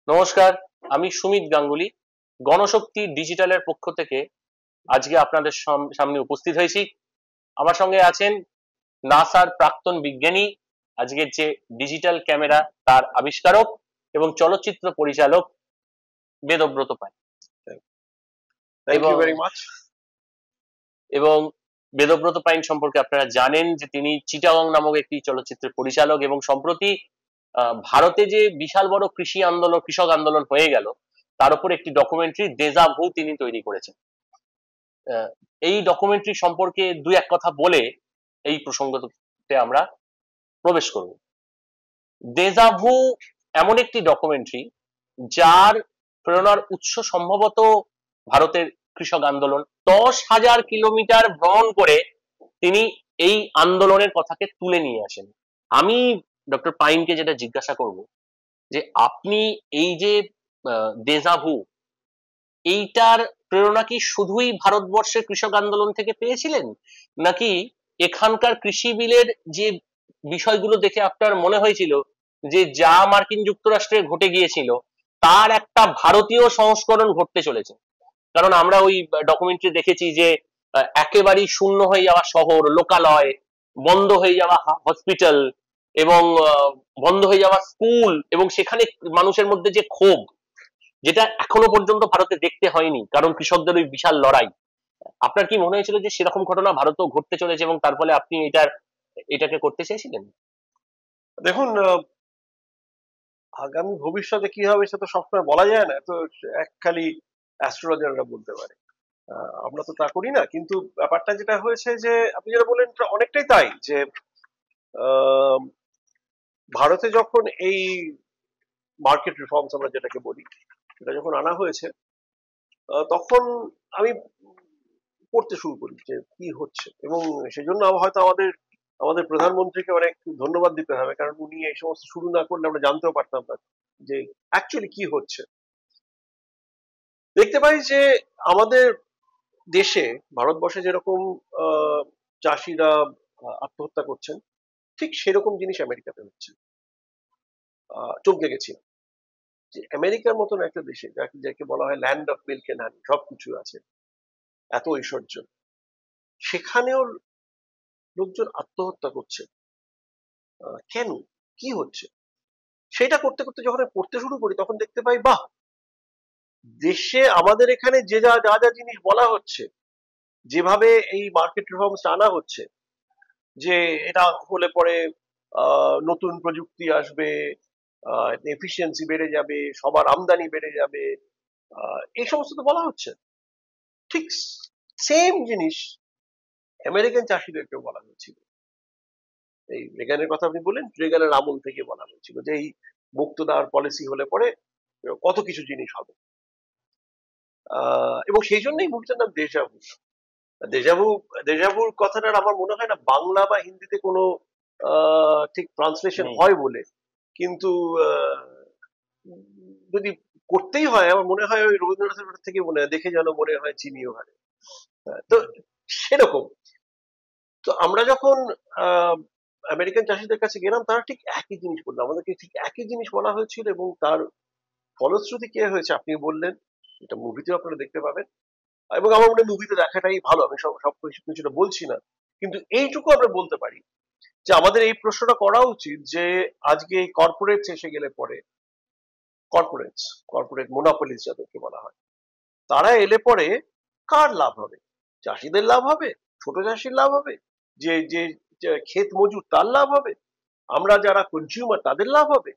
নমস্কার, আমি সুমিত গাঙ্গুলি। গণশক্তি ডিজিটালের পক্ষ থেকে আজকে আপনাদের সামনে উপস্থিত হয়েছি। আমার সঙ্গে আছেন নাসার প্রাক্তন বিজ্ঞানী, আজকের যে ডিজিটাল ক্যামেরা তার আবিষ্কারক এবং চলচ্চিত্র পরিচালক Bedabrata Pai. Thank you very much. এবং বেদব্রত পাইন সম্পর্কে আপনারা জানেন যে তিনি চিটাগং নামক একটি চলচ্চিত্রের পরিচালক, এবং সম্প্রতি ভারতে যে বিশাল বড় কৃষক আন্দোলন হয়ে গেল তার উপর একটি ডকুমেন্টারি দেজা ভু তিনি তৈরি করেছেন। এই ডকুমেন্টারি সম্পর্কে দুই এক কথা বলে এই প্রসঙ্গতে আমরা প্রবেশ করব। দেজা ভু এমন একটি ডকুমেন্টারি যার প্রেরণার উৎস সম্ভবত ভারতের কৃষক আন্দোলন। 10,000 কিলোমিটার ভ্রমণ করে তিনি এই আন্দোলনের কথাকে তুলে নিয়ে আসেন। আমি ডক্টর পাইনকে যেটা জিজ্ঞাসা করব যে আপনি এই যে দেজা ভু, এইটার প্রেরণা কি শুধুই ভারতবর্ষের কৃষক আন্দোলন থেকে পেয়েছিলেন, নাকি এখানকার কৃষি বিলের যে বিষয়গুলো দেখে আপনার মনে হয়েছিল যে যা মার্কিন যুক্তরাষ্ট্রে ঘটে গিয়েছিল তার একটা ভারতীয় সংস্করণ ঘটতে চলেছে? কারণ আমরা ওই ডকুমেন্টারি দেখেছি যে একেবারেই শূন্য হয়ে যাওয়া শহর, লোকালয়, বন্ধ হয়ে যাওয়া হসপিটাল এবং বন্ধ হয়ে যাওয়া স্কুল, এবং সেখানে মানুষের মধ্যে যে ক্ষোভ, যেটা এখনো পর্যন্ত ভারতে দেখতে হয়নি কারণ কৃষকদের ওই বিশাল লড়াই। আপনার কি মনে হয়েছিল যে সেরকম ঘটনা ভারতেও ঘটতে চলেছে এবং তার ফলে আপনি এটাকে করতে চেয়েছিলেন? দেখুন, আগামী ভবিষ্যতে কি হবে সেটা তো সবসময় বলা যায় না, তো এক খালি অ্যাস্ট্রোলজাররা বলতে পারে। আমরা তো তা করি না, কিন্তু ব্যাপারটা যেটা হয়েছে যে আপনি যেটা বললেন অনেকটাই তাই, যে ভারতে যখন এই মার্কেট রিফর্মস আমরা যেটাকে বলি সেটা যখন আনা হয়েছে, তখন আমি পড়তে শুরু করি যে কি হচ্ছে, এবং সেজন্য হয়তো আমাদের আমাদের প্রধানমন্ত্রীকে অনেক ধন্যবাদ দিতে হবে, কারণ উনি এই সমস্ত শুরু না করলে আমরা জানতেও পারতাম না যে অ্যাকচুয়ালি কি হচ্ছে। দেখতে পাই যে আমাদের দেশে, ভারতবর্ষে যেরকম চাষিরা আত্মহত্যা করছেন, ঠিক সেরকম জিনিস আমেরিকাতে হচ্ছে। চমকে গেছি যে আমেরিকার মতন একটা দেশে, যাকে বলা হয় ল্যান্ড অফ মিল্ক এন্ড হানি, সবকিছু আছে, এত ঐশ্বর্য, সেখানেও লোকজন আত্মহত্যা করছে। কেন, কি হচ্ছে? সেটা করতে করতে যখন পড়তে শুরু করি তখন দেখতে পাই, বাহ, দেশে আমাদের এখানে যে যা যা যা জিনিস বলা হচ্ছে, যেভাবে এই মার্কেট রিফর্মস আনা হচ্ছে, যে এটা হলে পরে নতুন প্রযুক্তি আসবে, এফিসিয়েন্সি বেড়ে যাবে, সবার আমদানি বেড়ে যাবে, এই সমস্ত তো বলা হচ্ছে। ঠিক সেম জিনিস আমেরিকান চাষিদেরকেও বলা হয়েছিল। এই রেগানের কথা আপনি বললেন, রেগানের আমল থেকে বলা হয়েছিল যে এই মুক্ত দেওয়ার পলিসি হলে পরে কত কিছু জিনিস হবে। এবং সেই জন্যই মুভিটার নাম দেজাভু। দেজাভু দেজাভুর কথাটার আমার মনে হয় না বাংলা বা হিন্দিতে কোনো ঠিক ট্রান্সলেশন হয় বলে, কিন্তু যদি করতেই হয় আমার মনে হয় ওই রবীন্দ্রনাথের থেকে মনে হয় দেখে যেন মনে হয় চিনিও হারে। তো সেরকম, তো আমরা যখন আমেরিকান চাষিদের কাছে গেলাম, তারা ঠিক একই জিনিস বললো, আমাদেরকে ঠিক একই জিনিস বলা হয়েছিল, এবং তার ফলশ্রুতি কে হয়েছে আপনি বললেন, এটা মুভিতেও আপনারা দেখতে পাবেন। এবং আমার মনে হয় মুভিতে দেখাটাই ভালো, আমি সব কিছুটা বলছি না, কিন্তু এইটুকু আমরা বলতে পারি যে আমাদের এই প্রশ্নটা করা উচিত যে আজকে এই কর্পোরেটস এসে গেলে পরে, কর্পোরেট মোনোপলিস যাদেরকে বলা হয়, তারা এলে পরে কার লাভ হবে? চাষিদের লাভ হবে? ছোট চাষির লাভ হবে? যে যে ক্ষেত মজুর তার লাভ হবে? আমরা যারা কনজিউমার তাদের লাভ হবে?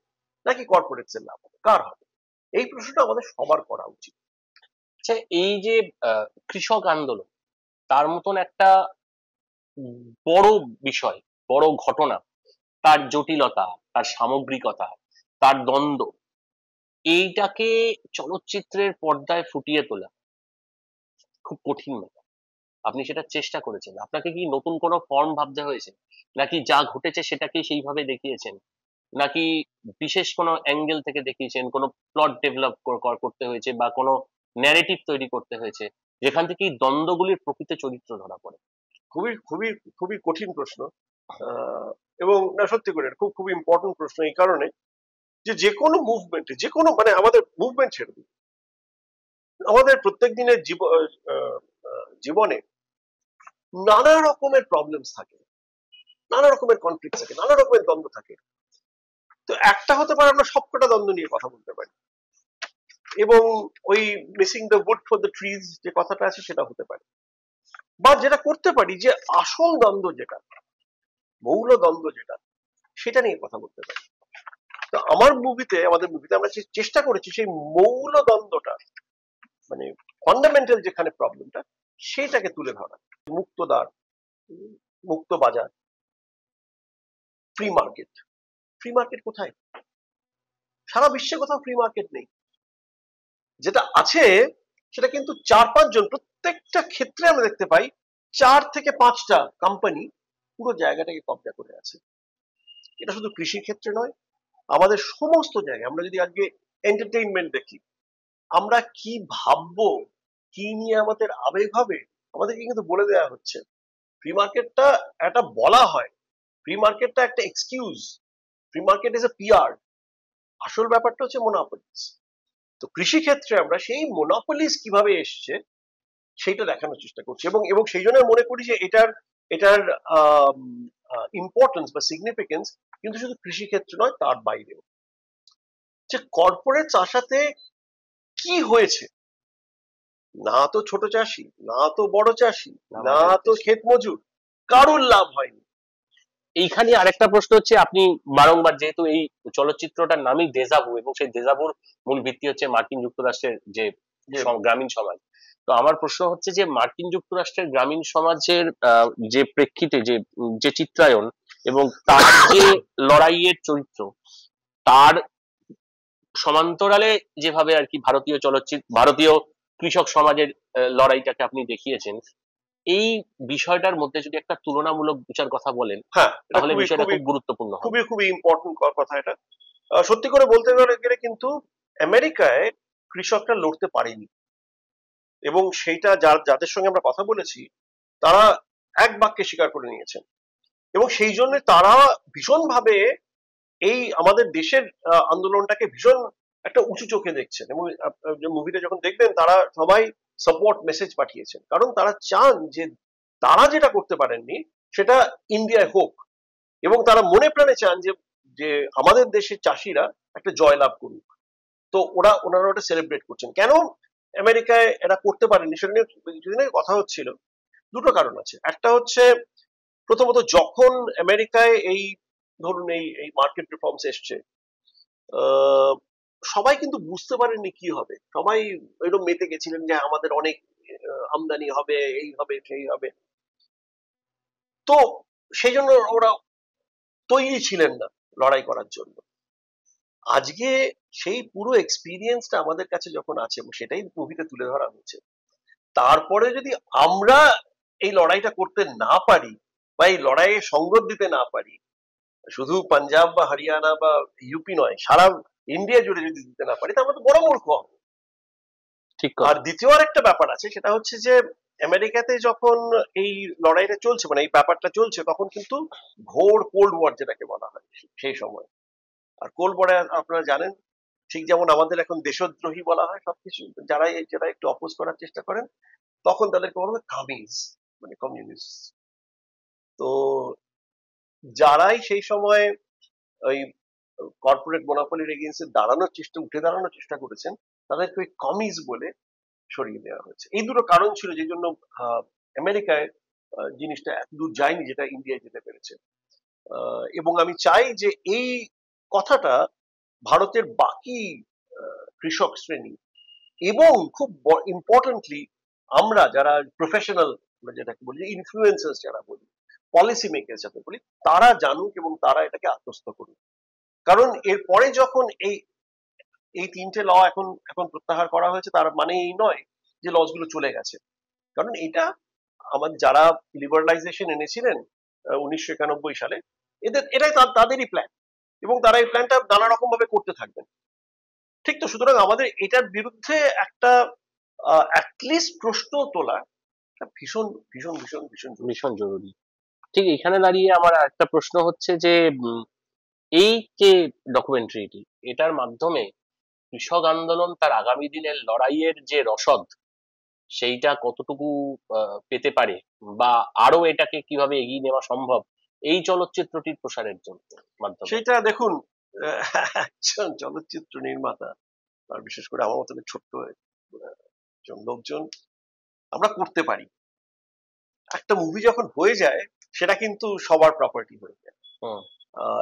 নাকি কর্পোরেটস এর লাভ হবে? কার হবে? এই প্রশ্নটা আমাদের সবার করা উচিত। আচ্ছা, এই যে কৃষক আন্দোলন, তার মতন একটা বড় বিষয়, বড় ঘটনা, তার জটিলতা, তার সামগ্রিকতা, তার দ্বন্দ্ব, এইটাকে চলচ্চিত্রের পর্দায় ফুটিয়ে তোলা খুব কঠিন ব্যাপার। আপনি সেটা চেষ্টা করেছেন। আপনাকে কি নতুন কোনো ফর্ম ভাবতে হয়েছে, নাকি যা ঘটেছে সেটাকে সেইভাবে দেখিয়েছেন, নাকি বিশেষ কোনো অ্যাঙ্গেল থেকে দেখিয়েছেন, কোনো প্লট ডেভেলপ করতে হয়েছে বা কোনো ন্যারেটিভ তৈরি করতে হয়েছে যেখান থেকে এই দ্বন্দ্বগুলির প্রকৃত চরিত্র ধরা পড়ে? খুবই খুবই খুবই কঠিন প্রশ্ন, এবং না, সত্যি করে খুব খুবই ইম্পর্টেন্ট প্রশ্ন, এই কারণে যে কোনো মুভমেন্টে, যে কোনো মানে আমাদের মুভমেন্ট ছেড়ে দিন, আমাদের প্রত্যেক দিনের জীবনে নানা রকমের প্রবলেমস থাকে, নানা রকমের কনফ্লিক্ট থাকে, নানা রকমের দ্বন্দ্ব থাকে। তো একটা হতে পারে আমরা সবকটা দ্বন্দ্ব নিয়ে কথা বলতে পারি, এবং ওই missing the wood for the trees যে কথাটা আছে সেটা হতে পারে, বা যেটা করতে পারি যে আসল দ্বন্দ্ব যেটা, মৌল দ্বন্দ্ব যেটা, সেটা নিয়ে কথা বলতে পারি। তো আমাদের মুভিতে আমরা চেষ্টা করেছি সেই মৌল দ্বন্দ্বটা, মানে ফান্ডামেন্টাল যেখানে প্রবলেমটা, সেটাকে তুলে ধরা। মুক্ত দ্বার, মুক্ত বাজার, ফ্রি মার্কেট। ফ্রি মার্কেট কোথায়? সারা বিশ্বে কোথাও ফ্রি মার্কেট নেই। যেটা আছে সেটা কিন্তু 4-5 জন, প্রত্যেকটা ক্ষেত্রে আমরা দেখতে পাই 4 থেকে 5টা কোম্পানি পুরো জায়গাটাকে কবজা করে আছে। এটা শুধু কৃষি ক্ষেত্রে নয়, আমাদের সমস্ত জায়গায়। আমরা যদি আজকে এন্টারটেইনমেন্ট দেখি, আমরা কি ভাববো, কি নিয়ে আমাদের আবেগ হবে, আমাদেরকে কিন্তু বলে দেওয়া হচ্ছে। ফ্রি মার্কেটটা একটা বলা হয়, ফ্রি মার্কেটটা একটা excuse, free market is a PR. আসল ব্যাপারটা হচ্ছে মোনোপলিস। তো কৃষি ক্ষেত্রে আমরা সেই মোনোপলিস কিভাবে এসছে সেইটা দেখানোর চেষ্টা করছি, এবং সেই জন্য মনে করি যে এটার ইম্পর্টেন্স বা সিগনিফিকেন্স কিন্তু শুধু কৃষি ক্ষেত্রে নয়, তার বাইরেও। যে কর্পোরেট আসাতে কি হয়েছে, না তো ছোট চাষি, না তো বড় চাষি, না তো ক্ষেত মজুর, কারোর লাভ হয়নি। এইখানে আরেকটা প্রশ্ন হচ্ছে, আপনি বারংবার, যেহেতু এই চলচ্চিত্রটার নামই ডেজাভু, এবং সেই ডেজাভুর মূল ভিত্তি হচ্ছে মার্কিন যুক্তরাষ্ট্রের যে গ্রামীণ সমাজ, তো আমার প্রশ্ন হচ্ছে যে মার্কিন যুক্তরাষ্ট্রের গ্রামীণ সমাজের যে প্রেক্ষিতে যে চিত্রায়ন এবং তার যে লড়াইয়ের চরিত্র, তার সমান্তরালে যেভাবে আর কি ভারতীয় কৃষক সমাজের লড়াইটাকে আপনি দেখিয়েছেন, এই বিষয়টার মধ্যে যদি একটা তুলনামূলক বিচার কথা বলেন, হ্যাঁ, তাহলে বিষয়টা খুব গুরুত্বপূর্ণ হবে। খুবই খুবই ইম্পর্টেন্ট কথা এটা। সত্যি করে বলতে গেলে কিন্তু আমেরিকায় কৃষকরা লড়তে পারেনি, এবং সেইটা যাদের সঙ্গে আমরা কথা বলেছি তারা এক বাক্যে স্বীকার করে নিয়েছেন, এবং সেই জন্য তারা ভীষণভাবে এই আমাদের দেশের আন্দোলনটাকে ভীষণ একটা উঁচু চোখে দেখছেন, এবং মুভিটা যখন দেখবেন তারা সবাই সাপোর্ট মেসেজ পাঠিয়েছেন, কারণ তারা চান যে তারা যেটা করতে পারেননি সেটা ইন্ডিয়ায় হোক, এবং তারা মনে প্রাণে চান যে আমাদের দেশের চাষিরা একটা জয়লাভ করুক। তো ওনারা ওটা সেলিব্রেট করছেন। কেন আমেরিকায় এরা করতে পারেনি সেটা নিয়ে কিছুদিন আগে কথা হচ্ছিল। দুটো কারণ আছে। একটা হচ্ছে, প্রথমত যখন আমেরিকায় এই ধরুন এই মার্কেট রিফর্মস এসছে, সবাই কিন্তু বুঝতে পারেননি কি হবে, সবাই এরকম মেতে গেছিলেন যে আমাদের অনেক আমদানি হবে, এই হবে সেই হবে। তো সেই জন্য ওরা তৈরি ছিলেন না লড়াই করার জন্য। আজকে সেই পুরো এক্সপিরিয়েন্সটা আমাদের কাছে যখন আছে, এবং সেটাই মুভিতে তুলে ধরা হয়েছে, তারপরে যদি আমরা এই লড়াইটা করতে না পারি বা এই লড়াইয়ে সঙ্গত দিতে না পারি, শুধু পাঞ্জাব বা হরিয়ানা বা ইউপি নয়, সারা ইন্ডিয়া জুড়ে যদি দিতে না পারি, তাহলে তো বড় মূর্খ হবে। ঠিক। আর দ্বিতীয় আরেকটা ব্যাপার আছে, সেটা হচ্ছে যে আমেরিকাতে যখন এই লড়াইটা চলছে, মানে এই ব্যাপারটা চলছে, তখন কিন্তু ঘোর কোল্ড ওয়ার যেটাকে বলা হয় সেই সময়। আর কোল্ড ওয়ারে আপনারা জানেন, ঠিক যেমন আমাদের এখন দেশদ্রোহী বলা হয় সবকিছু, যারা একটু অপোজ করার চেষ্টা করেন, তখন তাদেরকে বলা হয় কামিজ, মানে কমিউনিস্ট। তো যারাই সেই সময় ওই কর্পোরেট মোনোপলির এগেইনস্টে উঠে দাঁড়ানোর চেষ্টা করেছেন, তাদেরকে ওই কমিজ বলে সরিয়ে দেওয়া হয়েছে। এই দুটো কারণ ছিল যে জন্য আমেরিকায় জিনিসটা এত দূর যায়নি যেটা ইন্ডিয়ায় যেতে পেরেছে। এবং আমি চাই যে এই কথাটা ভারতের বাকি কৃষক শ্রেণী, এবং খুব ইম্পর্টেন্টলি আমরা যারা প্রফেশনাল, যেটাকে বলি ইনফ্লুয়েন্সার্স যারা বলি, পলিসি মেকার যাতে বলি, তারা জানুক এবং তারা এটাকে আত্মস্থ করুক। কারণ এরপরে যখন এই 3টে ল এখন প্রত্যাহার করা হয়েছে, তার মানে এই নয় যে লস গুলো চলে গেছে। কারণ এটা আমাদের যারা লিবারালাইজেশন এনেছিলেন 1991 সালে, এটাই তাদেরই প্ল্যান, এবং তারা এই প্ল্যানটা নানা রকম ভাবে করতে থাকবেন। ঠিক তো? সুতরাং আমাদের এটার বিরুদ্ধে একটা অ্যাটলিস্ট প্রশ্ন তোলা ভীষণ ভীষণ ভীষণ ভীষণ ভীষণ জরুরি। ঠিক এখানে দাঁড়িয়ে আমার একটা প্রশ্ন হচ্ছে যে এই যে ডকুমেন্টারিটি, এটার মাধ্যমে কৃষক আন্দোলন তার আগামী দিনের লড়াইয়ের যে রসদ, সেইটা কতটুকু পেতে পারে, বা আরো এটাকে কিভাবে এগিয়ে নেওয়া সম্ভব এই চলচ্চিত্রটির প্রসারের জন্য মাধ্যমে? সেটা দেখুন, একজন চলচ্চিত্র নির্মাতা আর বিশেষ করে আমার মতন ছোট্ট একজন লোকজন আমরা করতে পারি। একটা মুভি যখন হয়ে যায় সেটা কিন্তু সবার প্রপার্টি হয়ে যায়। হুম,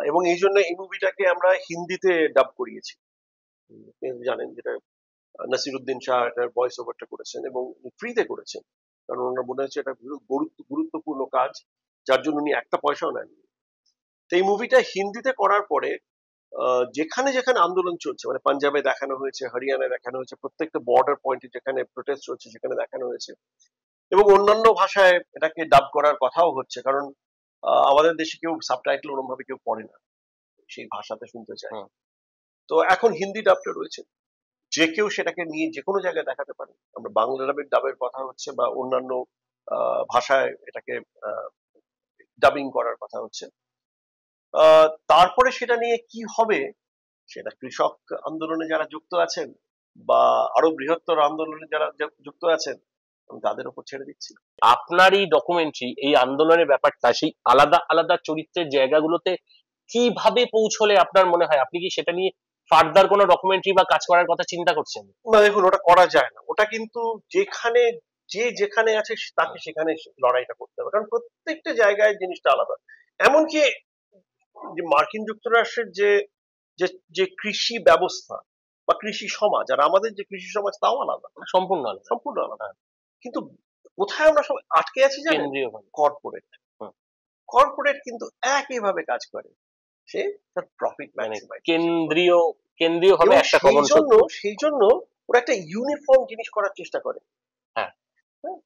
এবং এই জন্য এই মুভিটাকে আমরা হিন্দিতে ডাব করিয়েছি। আপনি জানেন যেটা নাসিরুদ্দিন শাহ এটার ভয়েস ওভারটা করেছেন এবং ফ্রিতে করেছেন, কারণ ওনার মনে হচ্ছে এটা গুরুত্বপূর্ণ কাজ, যার জন্য উনি একটা পয়সাও নেননি। তো এই মুভিটা হিন্দিতে করার পরে যেখানে যেখানে আন্দোলন চলছে, মানে পাঞ্জাবে দেখানো হয়েছে, হরিয়ানায় দেখানো হয়েছে, প্রত্যেকটা বর্ডার পয়েন্টে যেখানে প্রোটেস্ট চলছে সেখানে দেখানো হয়েছে, এবং অন্যান্য ভাষায় এটাকে ডাব করার কথাও হচ্ছে, কারণ আমাদের দেশে কেউ সাবটাইটেল ওরকম ভাবে কেউ পড়ে না, সেই ভাষাতে শুনতে চায়। হুম। তো এখন হিন্দি ডাবটা রয়েছে, যে কেউ সেটাকে নিয়ে যে কোনো জায়গায় দেখাতে পারে। আমরা বাংলা ডাবের কথা হচ্ছে বা অন্যান্য ভাষায় এটাকে ডাবিং করার কথা হচ্ছে। তারপরে সেটা নিয়ে কি হবে, সেটা কৃষক আন্দোলনে যারা যুক্ত আছেন বা আরো বৃহত্তর আন্দোলনে যারা যুক্ত আছেন, আমি তাদের উপর ছেড়ে দিচ্ছি। আপনার এই ডকুমেন্টারি, এই আন্দোলনের ব্যাপারটা সেই আলাদা আলাদা চরিত্রের জায়গাগুলোতে কিভাবে পৌঁছলে আপনার মনে হয়, আপনি কি সেটা নিয়ে ফার্দার কোনো ডকুমেন্টারি বা কাজ করার কথা চিন্তা করছেন? না দেখুন, ওটা করা যায় না, ওটা কিন্তু যেখানে যে যেখানে আছে তাকে সেখানে লড়াইটা করতে হবে, কারণ প্রত্যেকটা জায়গায় জিনিসটা আলাদা। এমনকি যে মার্কিন যুক্তরাষ্ট্রের যে যে যে কৃষি ব্যবস্থা বা কৃষি সমাজ আর আমাদের যে কৃষি সমাজ তাও আলাদা, সম্পূর্ণ আলাদা। সম্পূর্ণ আলাদা। কিন্তু কোথায় আমরা সব আটকে আছি জানেন? কেন্দ্রীয় ভাবে। কর্পোরেট। কর্পোরেট কিন্তু একইভাবে কাজ করে, সে তার প্রফিট মানে ম্যাক্সিমাইজ। কেন্দ্রীয় কেন্দ্রীয় ভাবে এবং একটা কমন সেই জন্য ওরা একটা ইউনিফর্ম জিনিস করার চেষ্টা করে। হ্যাঁ, হ্যাঁ?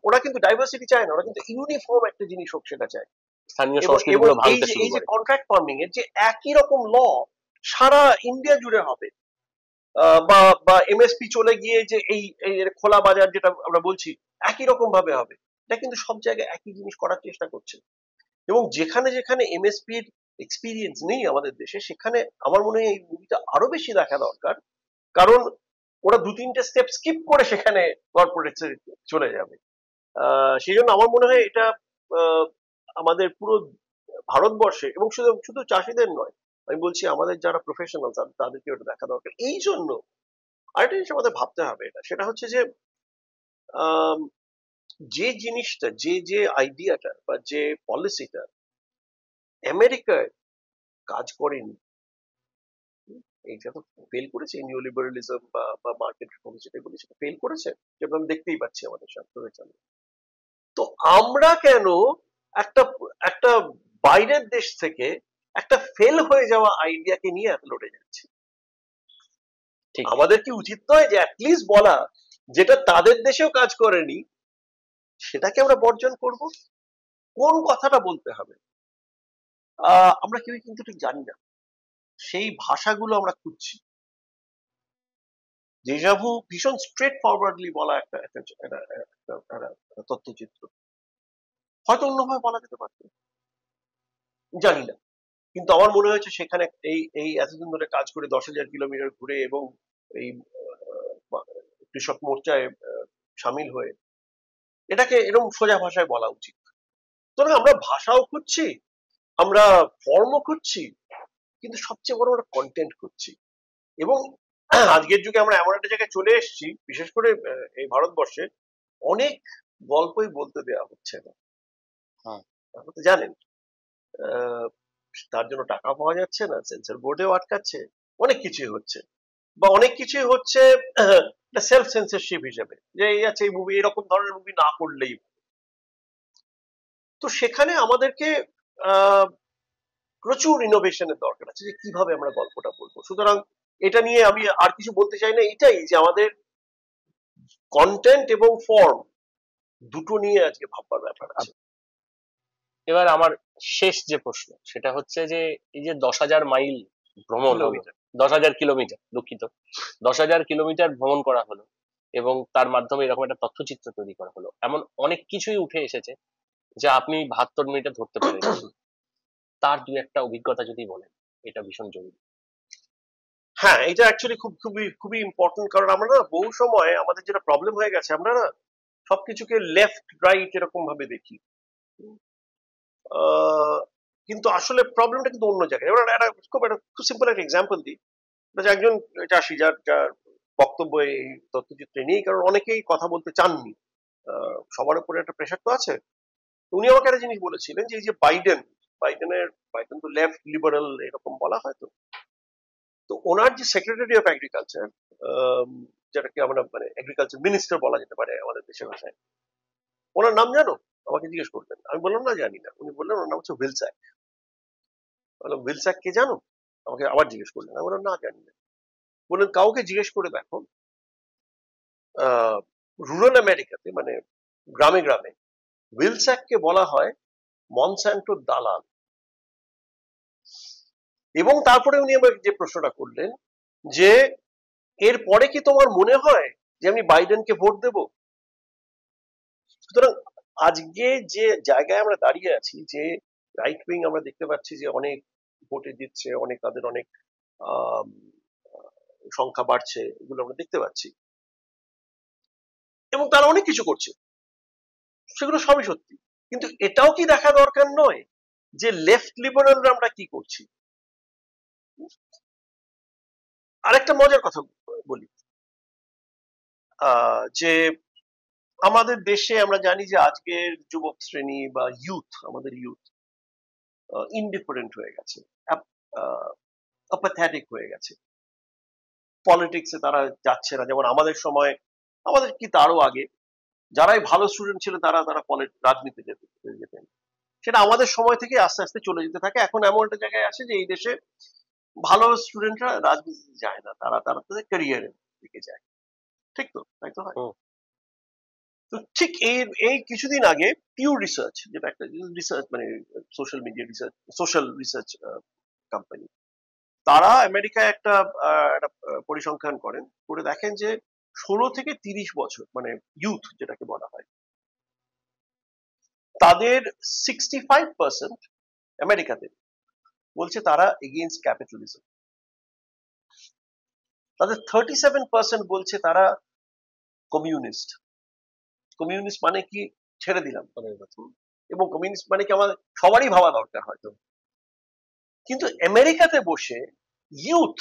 ওরা কিন্তু ডাইভার্সিটি চায় না, ওরা কিন্তু ইউনিফর্ম একটা জিনিস হোক সেটা চায়। স্থানীয় এবং সংস্কৃতি এবং গুলো এই ভাঙতে যে শুরু এই যে করে। কন্ট্রাক্ট ফার্মিং এর যে একই রকম ল সারা ইন্ডিয়া জুড়ে হবে, বা বা এমএসপি চলে গিয়ে যে এই এই খোলা বাজার যেটা আমরা বলছি একই রকম ভাবে হবে, এটা কিন্তু সব জায়গায় একই জিনিস করার চেষ্টা করছে। এবং যেখানে যেখানে এমএসপির এক্সপিরিয়েন্স নেই আমাদের দেশে, সেখানে আমার মনে হয় এই মুভিটা আরো বেশি দেখা দরকার, কারণ ওরা 2-3টে স্টেপ স্কিপ করে সেখানে কর্পোরেট চলে যাবে। সেই জন্য আমার মনে হয় এটা আহ, আমাদের পুরো ভারতবর্ষে, এবং শুধু শুধু চাষিদের নয়, আমি বলছি আমাদের যারা প্রফেশনাল তাদেরকে ওটা দেখা দরকার। এই জন্য আরেকটা জিনিস আমাদের ভাবতে হবে, এটা সেটা হচ্ছে যে আম, যে জিনিসটা যে আইডিয়াটা বা যে পলিসিটা আমেরিকায় কাজ করেনি, এইটা তো ফেল করেছে, নিউলিবারালিজম বা মার্কেট রিফর্ম যেটা বলি সেটা ফেল করেছে, যেটা আমি দেখতেই পাচ্ছি আমাদের সামনে। তো আমরা কেন একটা একটা বাইরের দেশ থেকে একটা ফেল হয়ে যাওয়া আইডিয়াকে নিয়ে এত লড়ে যাচ্ছি? ঠিক। আমাদের কি উচিত নয় যে অ্যাটলিস্ট বলা, যেটা তাদের দেশেও কাজ করেনি সেটাকে আমরা বর্জন করব? কোন কথাটা বলতে হবে আমরা কেউ কিন্তু ঠিক জানি না, সেই ভাষাগুলো আমরা খুঁজছি। ডেজাভু ভীষণ স্ট্রেট ফরওয়ার্ডলি বলা একটা তথ্যচিত্র, হয়তো অন্যভাবে বলা যেতে পারত, জানি না। কিন্তু আমার মনে হয়েছে সেখানে এই এই এতদিন ধরে কাজ করে 10,000 কিলোমিটার ঘুরে এবং এই কৃষক মোর্চায় সামিল হয়ে এটাকে এরকম সোজা ভাষায় বলা উচিত। সুতরাং আমরা ভাষাও খুঁজছি, আমরা ফর্মও খুঁজছি, কিন্তু সবচেয়ে বড় আমরা কন্টেন্ট খুঁজছি। এবং আজকের যুগে আমরা এমন একটা জায়গায় চলে এসেছি, বিশেষ করে এই ভারতবর্ষে অনেক গল্পই বলতে দেওয়া হচ্ছে না। আপনি তো জানেন তার জন্য টাকা পাওয়া যাচ্ছে না, সেন্সর বোর্ডেও আটকাচ্ছে, অনেক কিছুই হচ্ছে, বা অনেক কিছুই হচ্ছে সেলফ সেন্সরশিপ হিসেবে, যে এই আছে এই মুভি এরকম ধরনের মুভি না করলেই। তো সেখানে আমাদেরকে আহ প্রচুর ইনোভেশনের দরকার আছে, যে কিভাবে আমরা গল্পটা বলবো। সুতরাং এটা নিয়ে আমি আর কিছু বলতে চাই না, এটাই যে আমাদের কন্টেন্ট এবং ফর্ম দুটো নিয়ে আজকে ভাববার ব্যাপার আছে। এবার আমার শেষ যে প্রশ্ন, সেটা হচ্ছে যে এই যে 10,000 মাইল ভ্রমণ হলো, 10,000 কিলোমিটার, দুঃখিত, 10,000 কিলোমিটার ভ্রমণ করা হলো, এবং তার মাধ্যমে এরকম একটা তথ্যচিত্র তৈরি করা হলো, এমন অনেক কিছুই উঠে এসেছে যা আপনি 72 মিনিটে ধরতে পারেন। তার দু একটা অভিজ্ঞতা যদি বলেন, এটা ভীষণ জরুরি। হ্যাঁ, এটা অ্যাকচুয়ালি খুবই খুবই ইম্পর্টেন্ট, কারণ আমরা না বহু সময় আমাদের যেটা প্রবলেম হয়ে গেছে, আমরা না সবকিছুকে লেফট রাইট এরকম ভাবে দেখি। আহ, কিন্তু আসলে প্রবলেমটা কিন্তু অন্য জায়গায়। এবার খুব সিম্পল একটা এক্সাম্পল দিই। যে একজন চাষি, যার যার বক্তব্য এই তথ্যচিত্রে নেই, কারণ অনেকেই কথা বলতে চাননি, সবার উপরে একটা প্রেশার তো আছে। উনি আমাকে একটা জিনিস বলেছিলেন যে এই যে বাইডেন তো লেফট লিবারেল এরকম বলা হয়, তো তো ওনার যে সেক্রেটারি অফ এগ্রিকালচার, যেটাকে আমরা মানে এগ্রিকালচার মিনিস্টার বলা যেতে পারে আমাদের দেশের ভাষায়, ওনার নাম জানো? আমাকে জিজ্ঞেস করলেন। আমি বললাম না, জানি না। উনি বললেন ওনার নাম হচ্ছে উইলস্যাক। বললাম উইলস্যাক কে জানো? আমাকে আবার জিজ্ঞেস করলেন। আমি বললাম না, জানি না। বললেন কাউকে জিজ্ঞেস করে দেখো, রুরাল আমেরিকাতে মানে গ্রামে গ্রামে উইলস্যাককে বলা হয় মনস্যান্টোর দালাল। এবং তারপরে উনি আমাকে যে প্রশ্নটা করলেন যে এরপরে কি তোমার মনে হয় যে আমি বাইডেনকে ভোট দেব? সুতরাং আজকে যে জায়গায় আমরা দাঁড়িয়ে আছি, যে রাইট উইং আমরা দেখতে পাচ্ছি যে অনেক ভোটে দিচ্ছে, অনেক তাদের অনেক আহ সংখ্যা বাড়ছে, এগুলো আমরা দেখতে পাচ্ছি, এবং তারা অনেক কিছু করছে, সেগুলো সবই সত্যি। কিন্তু এটাও কি দেখা দরকার নয় যে লেফট লিবারালরা আমরা কি করছি? আরেকটা মজার কথা বলি, যে আমাদের দেশে আমরা জানি যে আজকের যুবক শ্রেণী বা আমাদের ইউথ ইনডিফারেন্ট হয়ে গেছে, অ্যাপাথেটিক হয়ে গেছে, পলিটিক্সে তারা যাচ্ছে না। যেমন আমাদের সময়, আমাদের কি তারও আগে, যারাই ভালো স্টুডেন্ট ছিল তারা তারা রাজনীতিতে যেতেন। সেটা আমাদের সময় থেকে আস্তে আস্তে চলে যেতে থাকে। এখন এমন একটা জায়গায় আসে যে এই দেশে ভালো স্টুডেন্টরা রাজনীতিতে যায় না, তারা তারা তাদের ক্যারিয়ারের দিকে যায়। ঠিক তো? তাই তো হয়। তো ঠিক এই এই কিছুদিন আগে পিউ রিসার্চ, যেটা একটা রিসার্চ মানে social media research, social research company, তারা আমেরিকায় একটা পরিসংখ্যান করেন, করে দেখেন যে 16 থেকে 30 বছর মানে ইউথ যেটাকে বলা হয়, তাদের 65% আমেরিকাতে বলছে তারা এগেইনস্ট ক্যাপিটালিজম। তাদের 37% বলছে তারা কমিউনিস্ট। কমিউনিস্ট মানে কি ছেড়ে দিলাম, এবং কমিউনিস্ট মানে কি আমাদের সবারই ভাবা দরকার হয়তো। কিন্তু আমেরিকাতে বসে ইউথ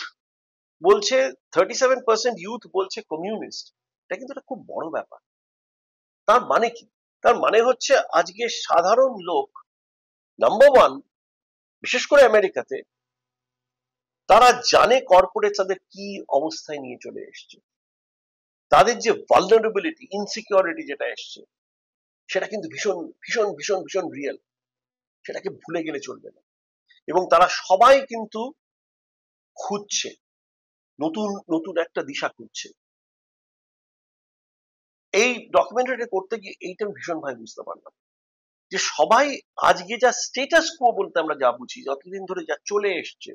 বলছে, 37% ইউথ বলছে কমিউনিস্ট। এটা কিন্তু একটা খুব বড় ব্যাপার। তার মানে কি? তার মানে হচ্ছে আজকে সাধারণ লোক, নাম্বার ওয়ান, বিশেষ করে আমেরিকাতে, তারা জানে কর্পোরেট তাদের কি অবস্থায় নিয়ে চলে এসছে। তাদের যে ভালনারেবিলিটি, ইনসিকিউরিটি যেটা এসছে, সেটা কিন্তু ভীষণ ভীষণ ভীষণ ভীষণ রিয়েল। সেটাকে ভুলে গেলে চলবে না। এবং তারা সবাই কিন্তু খুঁজছে, নতুন নতুন একটা দিশা খুঁজছে। এই ডকুমেন্টারিটা করতে গিয়ে এইটা আমি ভীষণ ভাবে বুঝতে পারলাম যে সবাই আজকে যা স্টেটাস কো বলতে আমরা যা বুঝি, যতদিন ধরে যা চলে এসছে,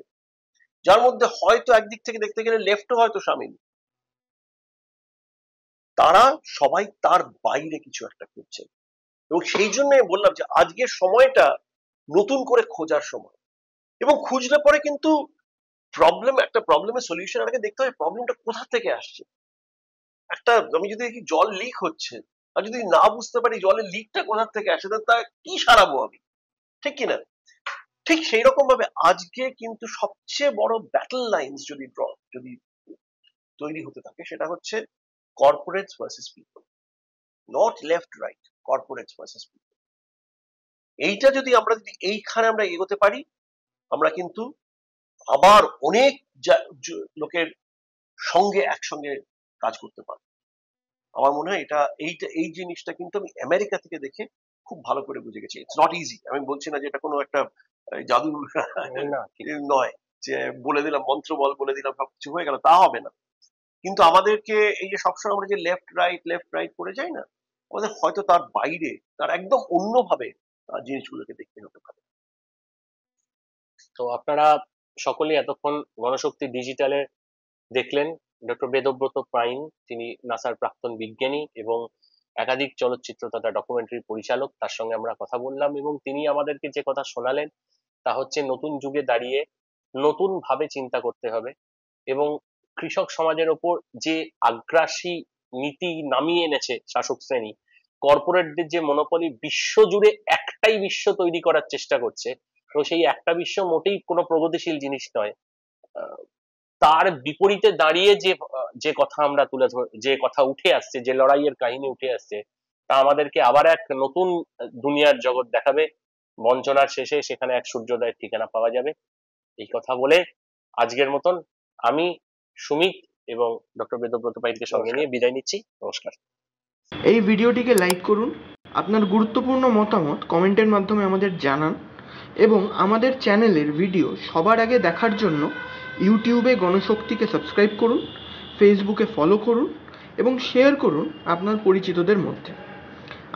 যার মধ্যে হয়তো একদিক থেকে দেখতে গেলে লেফটও হয়তো সামিল, তারা সবাই তার বাইরে কিছু একটা করছে। এবং সেই জন্য বললাম যে আজকের সময়টা নতুন করে খোঁজার সময়। এবং খুঁজলে পরে কিন্তু একটা প্রবলেমের সলিউশন আগে দেখতে হবে প্রবলেমটা কোথা থেকে আসছে। আমি যদি দেখি জল লিক হচ্ছে, আর যদি না বুঝতে পারি জলের লিকটা কোথা থেকে আসে, তা কি সারাবো আমি? ঠিক কিনা? ঠিক সেই রকম ভাবে আজকে কিন্তু সবচেয়ে বড় ব্যাটল লাইন্স যদি তৈরি হতে থাকে, সেটা হচ্ছে corporates versus people, not left right, corporates versus people. এইটা যদি এইখানে আমরা এগোতে পারি, আমরা কিন্তু আবার অনেক লোকের সঙ্গে একসঙ্গে কাজ করতে পারবো। আমার মনে হয় এই জিনিসটা কিন্তু আমি আমেরিকা থেকে দেখে খুব ভালো করে বুঝে গেছি। It's not easy. আমি বলছি না যে এটা কোনো একটা জাদু নয়, যে বলে দিলাম মন্ত্র বলে দিলাম সবকিছু হয়ে গেল, তা হবে না। কিন্তু আমাদেরকে এই যে সবসময় আমরা যে লেফট রাইট করে যাই না, আমাদের হয়তো তার বাইরে, তার একদম অন্যভাবে জিনিসগুলোকে দেখতে হতে পারে। তো আপনারা সকলেই এতক্ষণ গণশক্তি ডিজিটালে দেখলেন ডক্টর বেদব্রত পাইন। তিনি নাসার প্রাক্তন বিজ্ঞানী এবং একাধিক চলচ্চিত্র তথা ডকুমেন্টারি পরিচালক। তার সঙ্গে আমরা কথা বললাম এবং তিনি আমাদেরকে যে কথা শোনালেন তা হচ্ছে নতুন যুগে দাঁড়িয়ে নতুন ভাবে চিন্তা করতে হবে এবং কৃষক সমাজের ওপর যে আগ্রাসী নীতি নামিয়ে এনেছে শাসক শ্রেণী, কর্পোরেটদের যে মনোপলি বিশ্বজুড়ে একটাই বিশ্ব তৈরি করার চেষ্টা করছে, তো সেই একটা বিশ্ব মোটেই কোনো প্রগতিশীল জিনিস নয়। তার বিপরীতে দাঁড়িয়ে যে কথা আমরা যে কথা উঠে আসছে, যে লড়াইয়ের কাহিনী উঠে আসছে, তা আমাদেরকে আবার এক নতুন দুনিয়ার জগৎ দেখাবে। বঞ্চনার শেষে সেখানে এক সূর্যোদয়ের ঠিকানা পাওয়া যাবে। এই কথা বলে আজকের মতন আমি সুমিত এবং ডক্টর বেদব্রত পাইনকে সঙ্গে নিয়ে বিদায় নিচ্ছি। নমস্কার। এই ভিডিওটিকে লাইক করুন, আপনার গুরুত্বপূর্ণ মতামত কমেন্টের মাধ্যমে আমাদের জানান এবং আমাদের চ্যানেলের ভিডিও সবার আগে দেখার জন্য ইউটিউবে গণশক্তিকে সাবস্ক্রাইব করুন, ফেসবুকে ফলো করুন এবং শেয়ার করুন আপনার পরিচিতদের মধ্যে।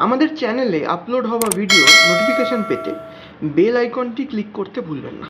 আমাদের চ্যানেলে আপলোড হওয়া ভিডিও নোটিফিকেশন পেতে বেল আইকনটি ক্লিক করতে ভুলবেন না।